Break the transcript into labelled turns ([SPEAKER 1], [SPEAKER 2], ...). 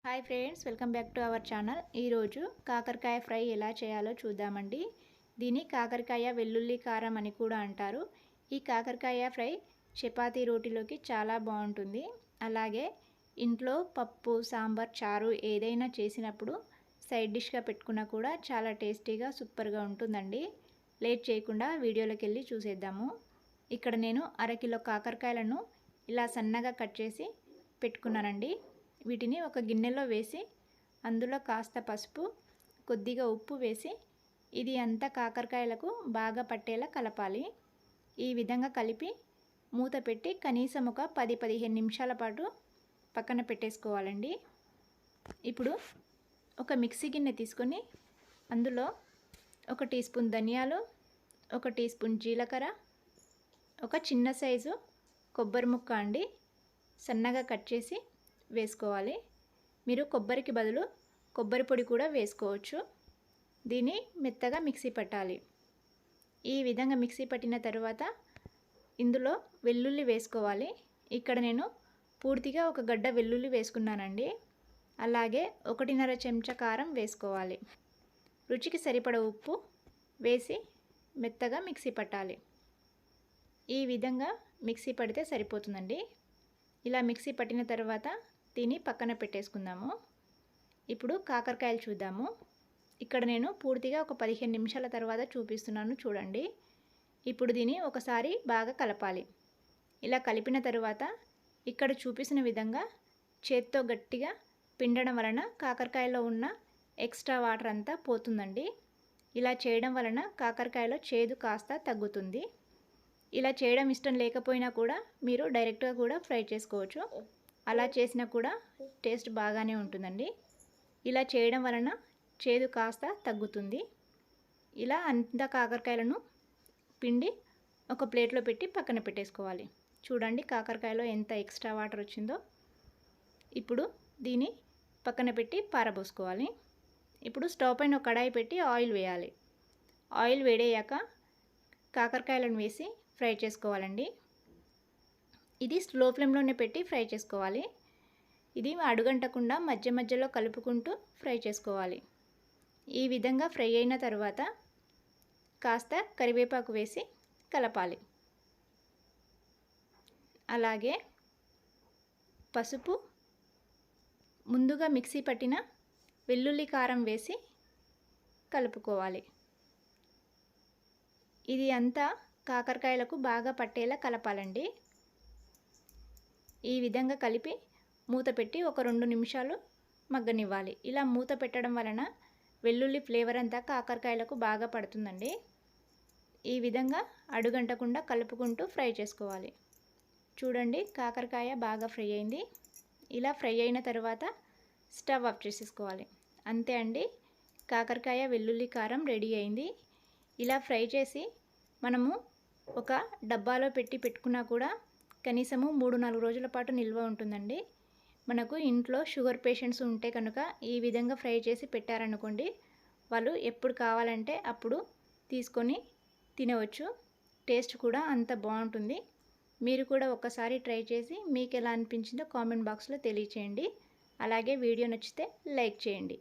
[SPEAKER 1] Hi friends, welcome back to our channel. ఈరోజు కాకరకాయ fry ఎలా చేయాలో చూద్దామండి. దీన్ని కాకరకాయ వెల్లుల్లి కారం అని కూడా అంటారు. ఈ కాకరకాయ ఫ్రై చపాతీ రోటీలోకి చాలా బాగుంటుంది. అలాగే ఇంట్లో పప్పు, సాంబార్, చారు ఏదైనా చేసినప్పుడు సైడ్ డిష్గా పెట్టుకున్నా కూడా చాలా టేస్టీగా సూపర్గా ఉంటుందండి. లేట్ చేయకుండా వీడియోలోకి వెళ్ళి చూసేద్దాము. ఇక్కడ నేను అరకిలో కాకరకాయలను ఇలా సన్నగా కట్ చేసి పెట్టుకున్నానండి. వీటిని ఒక గిన్నెలో వేసి అందులో కాస్త పసుపు, కొద్దిగా ఉప్పు వేసి ఇది అంతా కాకరకాయలకు బాగా పట్టేలా కలపాలి. ఈ విధంగా కలిపి మూత పెట్టి కనీసం ఒక 10-15 నిమిషాల పాటు పక్కన పెట్టేసుకోవాలండి. ఇప్పుడు ఒక మిక్సీ గిన్నె తీసుకొని అందులో 1 టీ స్పూన్ ధనియాలు, 1 టీ స్పూన్ జీలకర్ర, ఒక చిన్న సైజు కొబ్బరి ముక్క అండి సన్నగా కట్ చేసి వేసుకోవాలి. మీరు కొబ్బరికి బదులు కొబ్బరి పొడి కూడా వేసుకోవచ్చు. దీన్ని మెత్తగా మిక్సీ పట్టాలి. ఈ విధంగా మిక్సీ పట్టిన తర్వాత ఇందులో వెల్లుల్లి వేసుకోవాలి. ఇక్కడ నేను పూర్తిగా ఒక గడ్డ వెల్లుల్లి వేసుకున్నానండి. అలాగే 1.5 చెంచా కారం వేసుకోవాలి. రుచికి సరిపడ ఉప్పు వేసి మెత్తగా మిక్సీ పట్టాలి. ఈ విధంగా మిక్సీ పడితే సరిపోతుందండి. ఇలా మిక్సీ పట్టిన తర్వాత దీన్ని పక్కన పెట్టేసుకుందాము. ఇప్పుడు కాకరకాయలు చూద్దాము. ఇక్కడ నేను పూర్తిగా ఒక 15 నిమిషాల తర్వాత చూపిస్తున్నాను, చూడండి. ఇప్పుడు దీన్ని ఒకసారి బాగా కలపాలి. ఇలా కలిపిన తర్వాత ఇక్కడ చూపిస్తున్న విధంగా చేత్తో గట్టిగా పిండడం వలన కాకరకాయలో ఉన్న ఎక్స్ట్రా వాటర్ అంతా పోతుందండి. ఇలా చేయడం వలన కాకరకాయలో చేదు కాస్త తగ్గుతుంది. ఇలా చేయడం ఇష్టం లేకపోయినా కూడా మీరు డైరెక్ట్గా కూడా ఫ్రై చేసుకోవచ్చు. అలా చేసినా కూడా టేస్ట్ బాగానే ఉంటుందండి. ఇలా చేయడం వలన చేదు కాస్త తగ్గుతుంది. ఇలా అంత కాకరకాయలను పిండి ఒక ప్లేట్లో పెట్టి పక్కన పెట్టేసుకోవాలి. చూడండి కాకరకాయలో ఎంత ఎక్స్ట్రా వాటర్ వచ్చిందో. ఇప్పుడు దీన్ని పక్కన పెట్టి పారబోసుకోవాలి. ఇప్పుడు స్టవ్ పైన ఒక కడాయి పెట్టి ఆయిల్ వేయాలి. ఆయిల్ వేడయ్యాక కాకరకాయలను వేసి ఫ్రై చేసుకోవాలండి. ఇది స్లో ఫ్లేమ్లోనే పెట్టి ఫ్రై చేసుకోవాలి. ఇది అడుగంటకుండా మధ్య మధ్యలో కలుపుకుంటూ ఫ్రై చేసుకోవాలి. ఈ విధంగా ఫ్రై అయిన తర్వాత కాస్త కరివేపాకు వేసి కలపాలి. అలాగే పసుపు, ముందుగా మిక్సీ పట్టిన వెల్లుల్లి కారం వేసి కలుపుకోవాలి. ఇది అంతా కాకరకాయలకు బాగా పట్టేలా కలపాలండి. ఈ విధంగా కలిపి మూత పెట్టి ఒక 2 నిమిషాలు మగ్గనివ్వాలి. ఇలా మూత పెట్టడం వలన వెల్లుల్లి ఫ్లేవర్ అంతా కాకరకాయలకు బాగా పడుతుందండి. ఈ విధంగా అడుగంటకుండా కలుపుకుంటూ ఫ్రై చేసుకోవాలి. చూడండి కాకరకాయ బాగా ఫ్రై అయింది. ఇలా ఫ్రై అయిన తర్వాత స్టవ్ ఆఫ్ చేసేసుకోవాలి. అంతే అండి, కాకరకాయ వెల్లుల్లి కారం రెడీ అయింది. ఇలా ఫ్రై చేసి మనము ఒక డబ్బాలో పెట్టుకున్నా కూడా కనీసము 3-4 రోజుల పాటు నిల్వ ఉంటుందండి. మనకు ఇంట్లో షుగర్ పేషెంట్స్ ఉంటే కనుక ఈ విధంగా ఫ్రై చేసి పెట్టారనుకోండి, వాళ్ళు ఎప్పుడు కావాలంటే అప్పుడు తీసుకొని తినవచ్చు. టేస్ట్ కూడా అంత బాగుంటుంది. మీరు కూడా ఒకసారి ట్రై చేసి మీకు ఎలా అనిపించిందో కామెంట్ బాక్స్లో తెలియచేయండి. అలాగే వీడియో నచ్చితే లైక్ చేయండి.